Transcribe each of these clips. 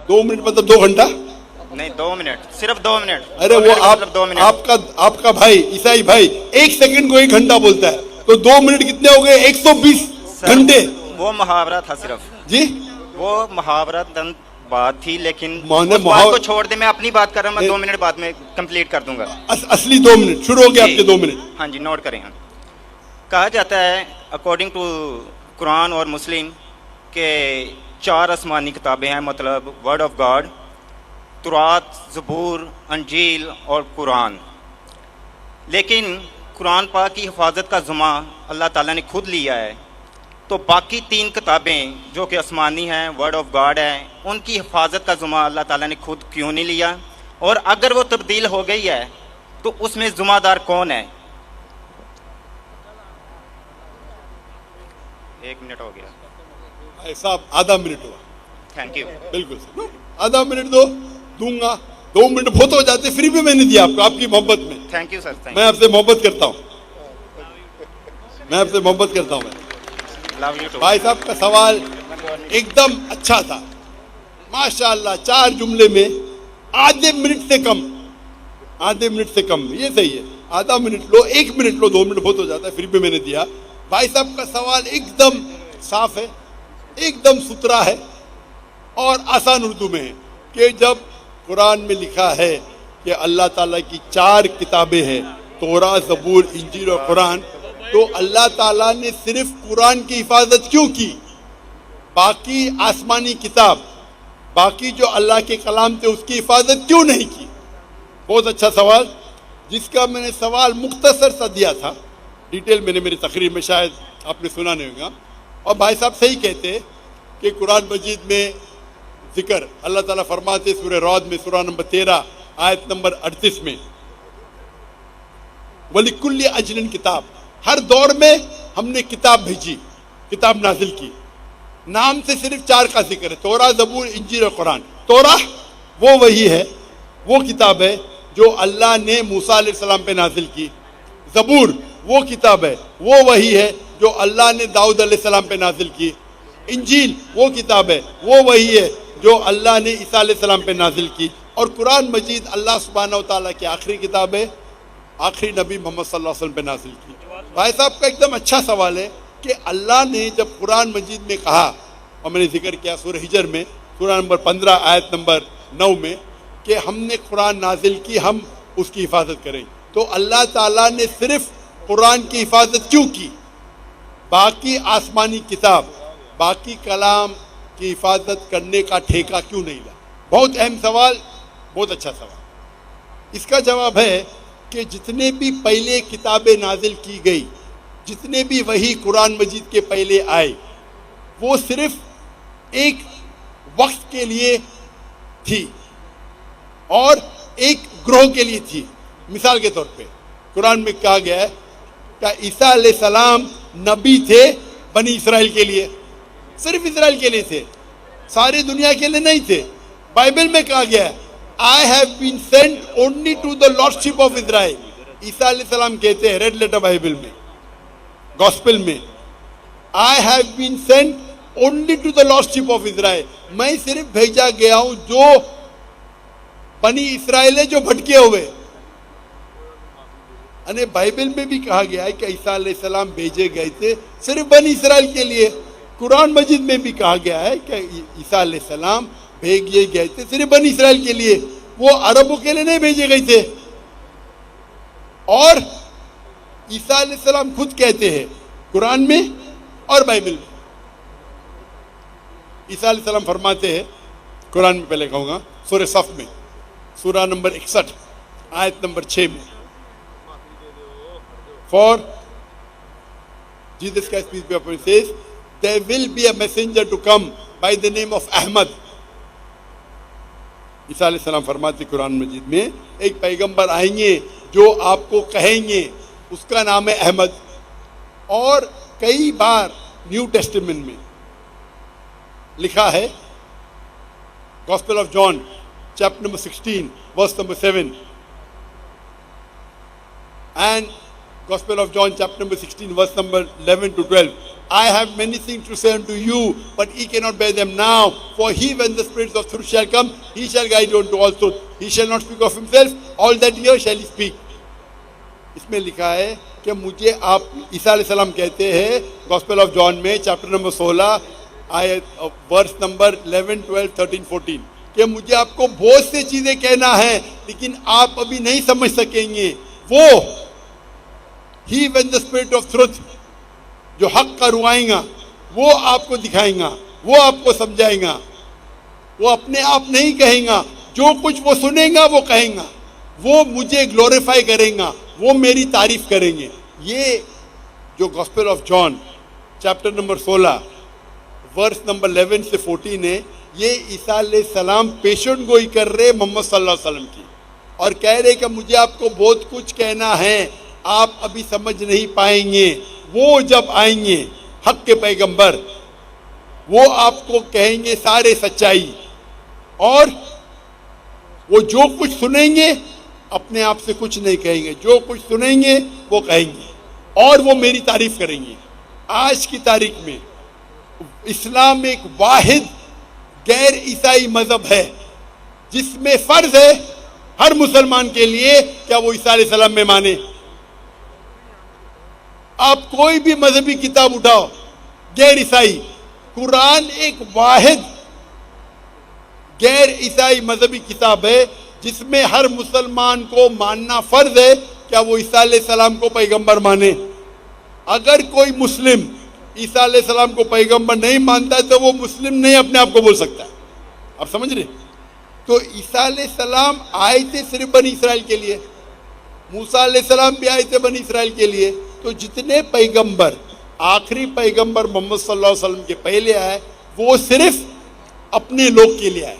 2 minute मतलब 2 घंटा? नहीं 2 मिनट, सिर्फ 2 मिनट। अरे वो आप 2 मिनट। आपका भाई ईसाई भाई 1 सेकंड को 1 घंटा बोलता है, तो 2 मिनट कितने हो गए? 120 घंटे। वो मुहावरा था सिर्फ जी, वो मुहावरा बात थी, लेकिन माने उस बात को छोड़ दे, मैं अपनी बात कर रहा हूँ, मैं 2 मिनट बाद में कंप्लीट कर दूंगा। असली 2 मिनट शुरू हो गए आपके 2 मिनट। हाँ जी, नोट करें। कहा जाता है अकॉर्डिंग टू कुरान और मुस्लिम के 4 आसमानी किताबें हैं, मतलब वर्ड ऑफ गॉड, तुरात, ज़बूर, अंजील और कुरान। लेकिन कुरान पाक की हिफाजत का ज़िम्मा अल्लाह ताला ने खुद लिया है, तो बाकी 3 किताबें जो कि आसमानी हैं, वर्ड ऑफ गॉड है, उनकी हिफाजत का ज़िम्मा अल्लाह ताला ने खुद क्यों नहीं लिया? और अगर वो तब्दील हो गई है तो उसमें ज़िम्मेदार कौन है? 1 मिनट हो गया भाई साहब, आधा मिनट हुआ। Thank you. बिल्कुल सर, आधा मिनट दूंगा। 2 मिनट बहुत हो जाते, फिर भी मैंने दिया आपको, आपकी मोहब्बत में। Thank you sir. मैं आपसे मोहब्बत करता हूँ, मैं आपसे मोहब्बत करता हूँ। Love you too. भाई साहब का सवाल एकदम अच्छा था, माशाअल्लाह। 4 जुमले में आधे मिनट से कम, आधे मिनट से कम, ये सही है। आधा minute low, 1 minute low, 2 minute बहुत हो जाता है, फिर भी मैंने दिया। भाई साहब का सवाल एकदम साफ है, एकदम सुथरा है और आसान उर्दू में है कि जब कुरान में लिखा है कि अल्लाह ताला की 4 किताबें हैं, तौरात, ज़बूर, इंजील और कुरान, तो अल्लाह ताला ने सिर्फ कुरान की हिफाजत क्यों की? बाकी आसमानी किताब, बाकी जो अल्लाह के कलाम थे, उसकी हिफाजत क्यों नहीं की? बहुत अच्छा सवाल, जिसका मैंने सवाल मुख्तसर सा दिया था, डिटेल मैंने मेरी तकरीर में शायद आपने सुना नहीं होगा। और भाई साहब सही कहते कि कुरान मजीद में जिक्र अल्लाह ताला फरमाते सूरह रौद में, सूरह नंबर 13 आयत नंबर 38 में, वलिकुल्ली अजलन किताब, हर दौर में हमने किताब भेजी, किताब नाजिल की। नाम से सिर्फ 4 का जिक्र है, तौरा, ज़बूर, इंजील और कुरान। तौरा वो वही है, वो किताब है जो अल्लाह ने मूसा अलैहिस्सलाम पे नाजिल की। ज़बूर वो किताब है, वो वही है जो अल्लाह ने दाऊद अलैहिस्सलाम पे नाजिल की। इंजील वो किताब है, वो वही है जो अल्लाह ने ईसा अलैहिस्सलाम पे नाजिल की। और कुरान मजीद अल्लाह सुब्हानहू व तआला की आखिरी किताब है, आखिरी नबी मोहम्मद सल्लल्लाहु अलैहि वसल्लम पे नाजिल की। भाई साहब का एकदम अच्छा सवाल है कि अल्लाह ने जब कुरान मजीद में कहा, और मैंने जिक्र किया सूरह हिजर में, सूरह नंबर 15 आयत नंबर 9 में, कि हमने कुरान नाजिल की, हम उसकी हिफाजत करें, तो अल्लाह ताला ने सिर्फ कुरान की हिफाजत क्यों की? बाकी आसमानी किताब, बाकी कलाम की हिफाजत करने का ठेका क्यों नहीं लिया? बहुत अहम सवाल, बहुत अच्छा सवाल। इसका जवाब है कि जितने भी पहले किताबें नाजिल की गई, जितने भी वही कुरान मजीद के पहले आए, वो सिर्फ एक वक्त के लिए थी और एक ग्रोह के लिए थी। मिसाल के तौर पे कुरान में कहा गया है कि ईसा अलैहिस्सलाम नबी थे बनी इसराइल के लिए, सिर्फ इसराइल के लिए थे, सारी दुनिया के लिए नहीं थे। बाइबल में कहा गया है, I have been sent only to the lordship of Israel. Isa अलैहिस्सलाम कहते हैं रेड लेटर बाइबल में, गॉस्पेल में, I have been sent only to the lordship of Israel. मैं सिर्फ भेजा गया हूं जो बनी इसराइल है, जो भटके हुए। अने बाइबल में भी कहा गया है कि ईसा अलैहिस्सलाम भेजे गए थे सिर्फ बनी इसराइल के लिए। कुरान मजीद में भी कहा गया है कि ईसा अलैहिस्सलाम भेजे गए थे सिर्फ बनी इसराइल के लिए, वो अरबों के लिए नहीं भेजे गए थे। और ईसा अलैहिस्सलाम खुद कहते हैं कुरान में और बाइबल में, ईसा अलैहिस्सलाम फरमाते हैं, कुरान में पहले कहूँगा, सूरह सफ में, सूरह नंबर 61 आयत नंबर 6 में, For Jesus Christ, peace be upon him, says, there will be a messenger to come by the name of Ahmad. ईसा अलैहिस्सलाम फरमाते कुरान मजीद में, एक पैगंबर आएंगे जो आपको कहेंगे, उसका नाम है अहमद। और कई बार न्यू टेस्टामेंट में लिखा है, gospel of John chapter number 16 verse number 7 and Gospel of John chapter number 16 verse number 11 to 12 I have many things to say unto you, but ye cannot bear them now. For he, when the Spirit of truth shall come, he shall guide you unto all truth. He shall not speak of himself, all that he hears shall he speak. इसमें लिखा है कि मुझे आप, ईसा अलैहिस्सलाम कहते हैं gospel of John में चैप्टर नंबर 16 आयत वर्स नंबर 11, 12, 13, 14 कि मुझे आपको बहुत सी चीजें कहना है लेकिन आप अभी नहीं समझ सकेंगे. वो ही when the spirit of truth, जो हक का रुआएगा, वो आपको दिखाएगा, वो आपको समझाएगा. वो अपने आप नहीं कहेगा, जो कुछ वो सुनेगा वो कहेगा. वो मुझे ग्लोरीफाई करेगा, वो मेरी तारीफ करेंगे. ये जो gospel of John chapter number 16 verse number 11 से 14 है, ये ईसा अलैहिस्सलाम पेशेंट गोई कर रहे मोहम्मद सल्लल्लाहु अलैहि वसल्लम की और कह रहे कि मुझे आपको बहुत कुछ कहना है, आप अभी समझ नहीं पाएंगे. वो जब आएंगे हक के पैगंबर, वो आपको कहेंगे सारे सच्चाई, और वो जो कुछ सुनेंगे अपने आप से कुछ नहीं कहेंगे, जो कुछ सुनेंगे वो कहेंगे और वो मेरी तारीफ करेंगे. आज की तारीख में इस्लाम एक वाहिद गैर ईसाई मजहब है जिसमें फर्ज है हर मुसलमान के लिए क्या वो ईसा अलैहिस्सलाम में माने. आप कोई भी मजहबी किताब उठाओ गैर ईसाई, कुरान एक वाहिद गैर ईसाई मजहबी किताब है जिसमें हर मुसलमान को मानना फर्ज है क्या वो ईसा अलैहिस्सलाम को पैगंबर माने. अगर कोई मुस्लिम ईसा अलैहिस्सलाम को पैगंबर नहीं मानता है तो वो मुस्लिम नहीं अपने आप को बोल सकता. आप समझ रहे? तो ईसा अलैहिस्सलाम आए थे सिर्फ बनी इसराइल के लिए, मूसा अलैहिस्सलाम भी आए थे बनी इसराइल के लिए. तो जितने पैगंबर, आखिरी पैगंबर मोहम्मद सल्लल्लाहु अलैहि वसल्लम के पहले आए वो सिर्फ अपने लोग के लिए आए,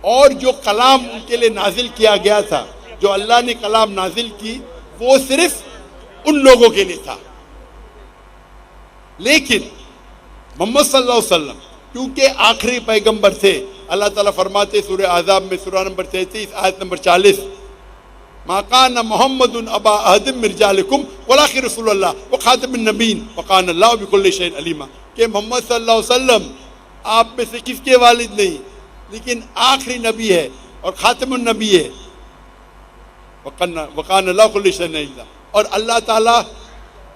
और जो कलाम उनके लिए नाजिल किया गया था, जो अल्लाह ने कलाम नाजिल की, वो सिर्फ उन लोगों के लिए था. लेकिन मोहम्मद सल्लल्लाहु अलैहि वसल्लम क्योंकि आखिरी पैगंबर थे, अल्लाह ताला फरमाते सूरह आज़ाब में सूरह नंबर 33 आयत नंबर 40, मा काना मुहम्मदुन अबा अहदिम मिन रिजालिकुम वलाकिन रसूलुल्लाह व खातिमुन नबीन व काना अल्लाहु बिकुल्लि शैइन अलीमा. कि मोहम्मद सल्लल्लाहु अलैहि वसल्लम आप में से किसके वालिद नहीं, लेकिन आखिरी नबी है और खातिमुन नबी है. व काना अल्लाहु बिकुल्लि शैइन अलीमा, और अल्लाह ताला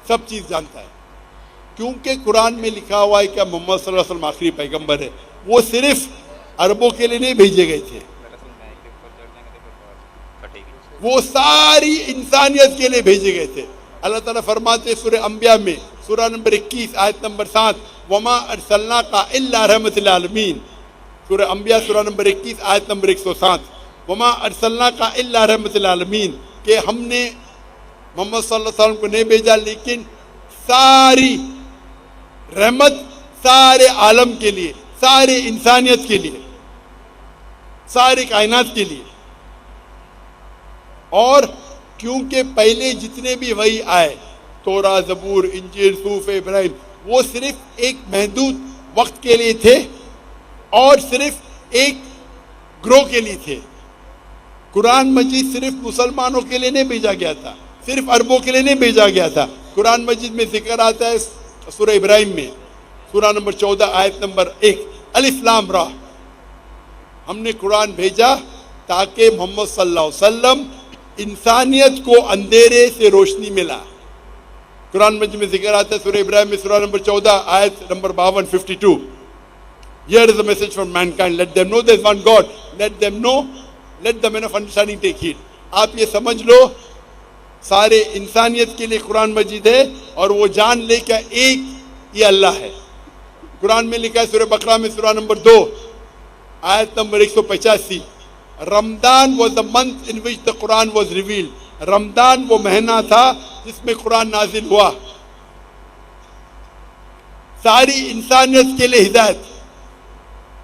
सब चीज़ जानता है. क्योंकि कुरान में लिखा हुआ है कि मोहम्मद सल्लल्लाहु अलैहि वसल्लम आखिरी पैगंबर है. वो सिर्फ अरबों के लिए नहीं भेजे गए थे, वो सारी इंसानियत के लिए भेजे गए थे. अल्लाह ताला फरमाते सूरह अंबिया में सूरह नंबर 21 आयत नंबर 7, वमा अरसलनाका इल्ला रहमतल लिल आलमीन. सूरह अंबिया सूरह नंबर 21 आयत नंबर 107, वमा अरसलनाका इल्ला रहमतल लिल आलमीन, कि हमने मोहम्मद सल्लल्लाहु अलैहि वसल्लम को नहीं भेजा लेकिन सारी रहमत सारे आलम के लिए, सारे इंसानियत के लिए, सारे कायनात के लिए. और क्योंकि पहले जितने भी वही आए, तोरा, ज़बूर, इंजील, सूफ, इब्राहिम, वो सिर्फ एक महदूद वक्त के लिए थे और सिर्फ एक ग्रोह के लिए थे. कुरान मजीद सिर्फ मुसलमानों के लिए नहीं भेजा गया था, सिर्फ अरबों के लिए नहीं भेजा गया था. कुरान मजीद में जिक्र आता है सूरह इब्राहिम में सूरह नंबर 14 आयत नंबर 1, अलिफ लाम रा. हमने कुरान भेजा ताकि मोहम्मद सल्लल्लाहु अलैहि वसल्लम इंसानियत को अंधेरे से रोशनी मिला. कुरान मजीद में जिक्र आता है सूरह इब्राहिम में सूरह नंबर 14 आयत number 52, 52. Here is a message from mankind. Let them know there is one God. Let them know. Let the men of understanding take heed. आप ये समझ लो सारे इंसानियत के लिए कुरान मजीद है और वो जान ले क्या एक ये अल्लाह है. कुरान में लिखा है सूरह बकरा में सूरह नंबर 2 आयत number 185, Ramadan was the month in which the Quran was revealed. Ramadan वो महीना था जिसमें कुरान नाजिल हुआ सारी इंसानियत के लिए हिदायत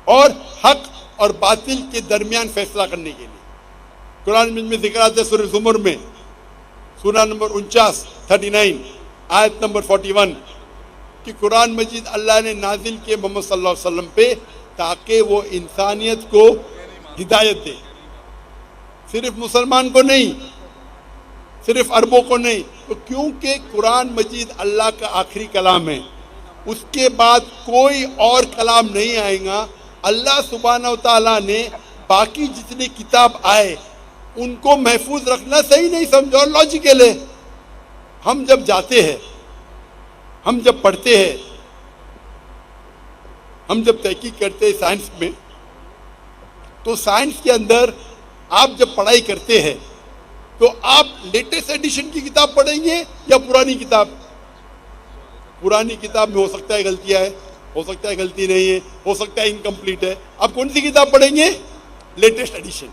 और हक और बातिल के दरमियान फैसला करने के लिए. कुरान में जिक्र आता है सूरह ज़ुमर में सूरह नंबर 49, 39 आयत नंबर 41 कि कुरान मजीद अल्लाह ने नाजिल किए मोहम्मद सल्लल्लाहु अलैहि वसल्लम पे ताकि वो इंसानियत को हिदायत दे, सिर्फ मुसलमान को नहीं, सिर्फ अरबों को नहीं. तो क्योंकि कुरान मजीद अल्लाह का आखिरी कलाम है اس کے بعد کوئی اور کلام نہیں آئے گا. اللہ سبحانہ و تعالیٰ نے باقی جتنے کتاب آئے ان کو محفوظ رکھنا صحیح نہیں سمجھا اور لاجیکل ہے. ہم جب جاتے ہیں, ہم جب پڑھتے ہیں, ہم جب تحقیق کرتے ہیں سائنس میں, تو سائنس کے اندر آپ جب پڑھائی کرتے ہیں تو آپ لیٹسٹ ایڈیشن کی کتاب پڑھیں گے یا پرانی کتاب؟ پرانی کتاب میں ہو سکتا ہے غلطیاں ہے, ہو سکتا ہے غلطی نہیں ہے, ہو سکتا ہے انکمپلیٹ ہے. آپ کون سی کتاب پڑھیں گے؟ Latest edition.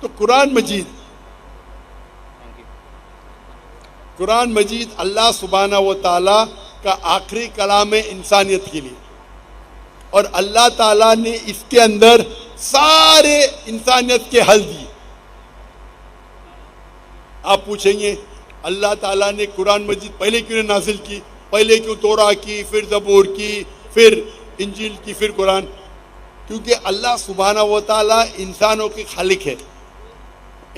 تو قرآن مجید اللہ سبحانہ و تعالیٰ کا آخری کلام ہے انسانیت کے لیے, اور اللہ تعالیٰ نے اس کے اندر سارے انسانیت کے حل دیے. آپ پوچھیں گے اللہ تعالیٰ نے قرآن مجید پہلے کیوں نے نازل کی؟ پہلے کیوں توراہ کی, پھر زبور کی, پھر انجیل کی, پھر قرآن؟ کیونکہ اللہ سبحانہ و تعالیٰ انسانوں کے خالق ہے,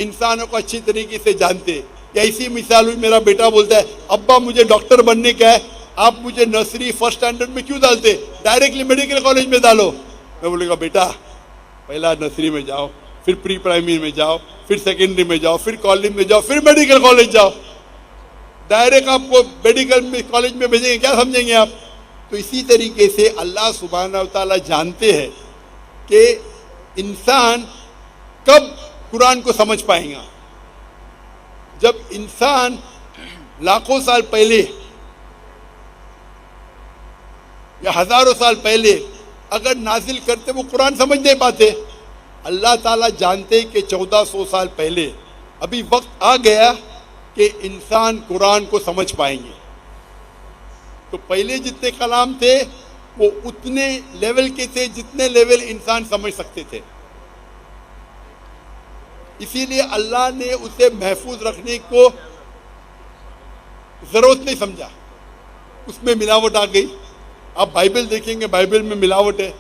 انسانوں کو اچھی طریقے سے جانتے. یا اسی مثال ہوئی, میرا بیٹا بولتا ہے ابا مجھے ڈاکٹر بننے کا ہے, آپ مجھے نرسری فرسٹ اسٹینڈرڈ میں کیوں ڈالتے, ڈائریکٹلی میڈیکل کالج میں ڈالو. میں بولے گا بیٹا پہلا نرسری میں جاؤ, پھر پری پرائمری میں جاؤ, پھر سیکنڈری میں جاؤ, پھر کالج میں جاؤ, پھر میڈیکل کالج جاؤ. ڈائریکٹ آپ کو میڈیکل کالج میں بھیجیں گے, کیا سمجھیں گے آپ؟ تو اسی طریقے سے اللہ سبحانہ و تعالیٰ جانتے ہیں کہ انسان کب قرآن کو سمجھ پائیں گا. جب انسان لاکھوں سال پہلے یا ہزاروں سال پہلے اگر نازل کرتے وہ قرآن سمجھ نہیں پاتے. اللہ تعالیٰ جانتے کہ 1400 سال پہلے ابھی وقت آ گیا کہ انسان قرآن کو سمجھ پائیں گے. تو پہلے جتنے کلام تھے وہ اتنے لیول کے تھے جتنے لیول انسان سمجھ سکتے تھے. اسی لیے اللہ نے اسے محفوظ رکھنے کو ضرورت نہیں سمجھا. اس میں ملاوٹ آ گئی. آپ بائبل دیکھیں گے, بائبل میں ملاوٹ ہے.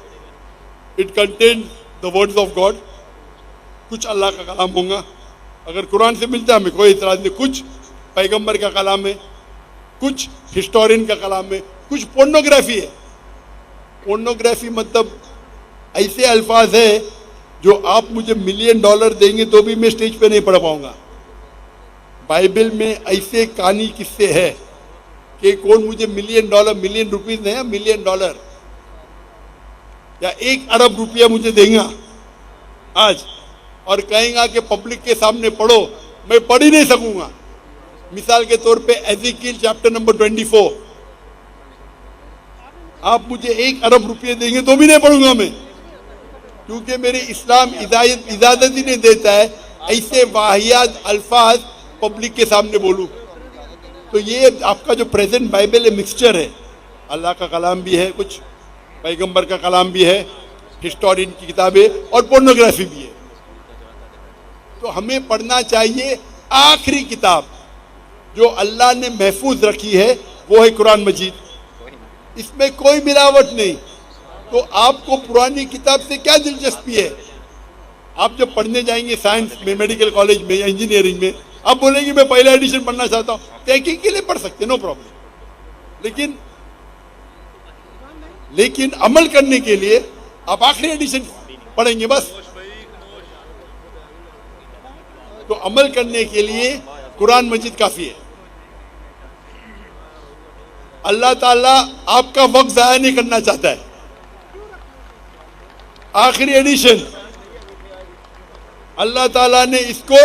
It contain the words of God. کچھ اللہ کا کلام ہوں گا, اگر قرآن سے ملتا ہے ہمیں کوئی اعتراض نہیں. کچھ پیغمبر کا کلام ہے, کچھ ہسٹورین کا کلام ہے, کچھ پورنوگرافی ہے. پورنوگرافی مطلب ایسے الفاظ ہے جو آپ مجھے $1 ملین دیں گے تو بھی میں اسٹیج پہ نہیں پڑھ پاؤں گا. بائبل میں ایسے کہانی قصے ہے کہ کون مجھے $1 ملین, ملین روپیز نہیں, $1 ملین یا 1 ارب روپیہ مجھے دیں گا آج, اور کہیں گا کہ پبلک کے سامنے پڑھو, میں پڑھ ہی نہیں سکوں گا. مثال کے طور پہ ایزیکیل چیپٹر نمبر 24, آپ مجھے 1 ارب روپیہ دیں گے تو بھی نہیں پڑھوں گا میں, کیونکہ میرے اسلام اجازت ہی نہیں دیتا ہے ایسے واحد الفاظ پبلک کے سامنے بولوں. تو یہ آپ کا جو پریزنٹ بائبل ہے مکسچر ہے, اللہ کا کلام بھی ہے, کچھ پیغمبر کا کلام بھی ہے, ہسٹورین کی کتابیں اور پورنوگرافی بھی ہے. تو ہمیں پڑھنا چاہیے آخری کتاب جو اللہ نے محفوظ رکھی ہے, وہ ہے قرآن مجید. اس میں کوئی ملاوٹ نہیں. تو آپ کو پرانی کتاب سے کیا دلچسپی ہے؟ آپ جب پڑھنے جائیں گے سائنس میں, میڈیکل کالج میں یا انجینئرنگ میں, آپ بولیں گے میں پہلا ایڈیشن پڑھنا چاہتا ہوں, تحقیق کے لیے پڑھ سکتے, نو پرابلم. لیکن عمل کرنے کے لیے آپ آخری ایڈیشن پڑھیں گے بس. تو عمل کرنے کے لیے قرآن مجید کافی ہے. اللہ تعالیٰ آپ کا وقت ضائع نہیں کرنا چاہتا ہے. آخری ایڈیشن اللہ تعالیٰ نے اس کو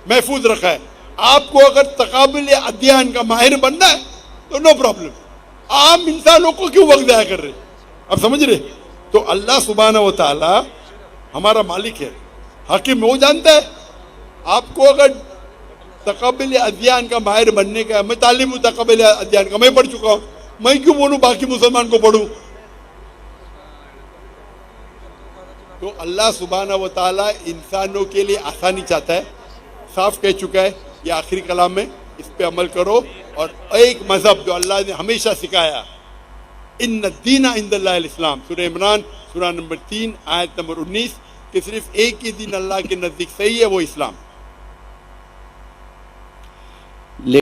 محفوظ رکھا ہے. آپ کو اگر تقابل ادیان کا ماہر بننا ہے تو نو پرابلم. عام انسانوں کو کیوں وقت ضائع کر رہے, آپ سمجھ رہے؟ تو اللہ سبحانہ و تعالیٰ ہمارا مالک ہے, حاکم. وہ جانتا ہے آپ کو اگر تقابل ادیان کا ماہر بننے کا ہے. میں تعلیم ہوں تقابل ادیان کا, میں پڑھ چکا ہوں, میں کیوں بولوں باقی مسلمان کو پڑھوں؟ تو اللہ سبحانہ و تعالیٰ انسانوں کے لیے آسانی چاہتا ہے. صاف کہہ چکا ہے یہ آخری کلام میں, اس پہ عمل کرو. اور ایک مذہب جو اللہ نے ہمیشہ سکھایا, ان الدین عند اللہ الاسلام, سورہ عمران سورہ نمبر 3 آیت نمبر 19, کہ صرف ایک ہی دین اللہ کے نزدیک صحیح ہے, وہ اسلام.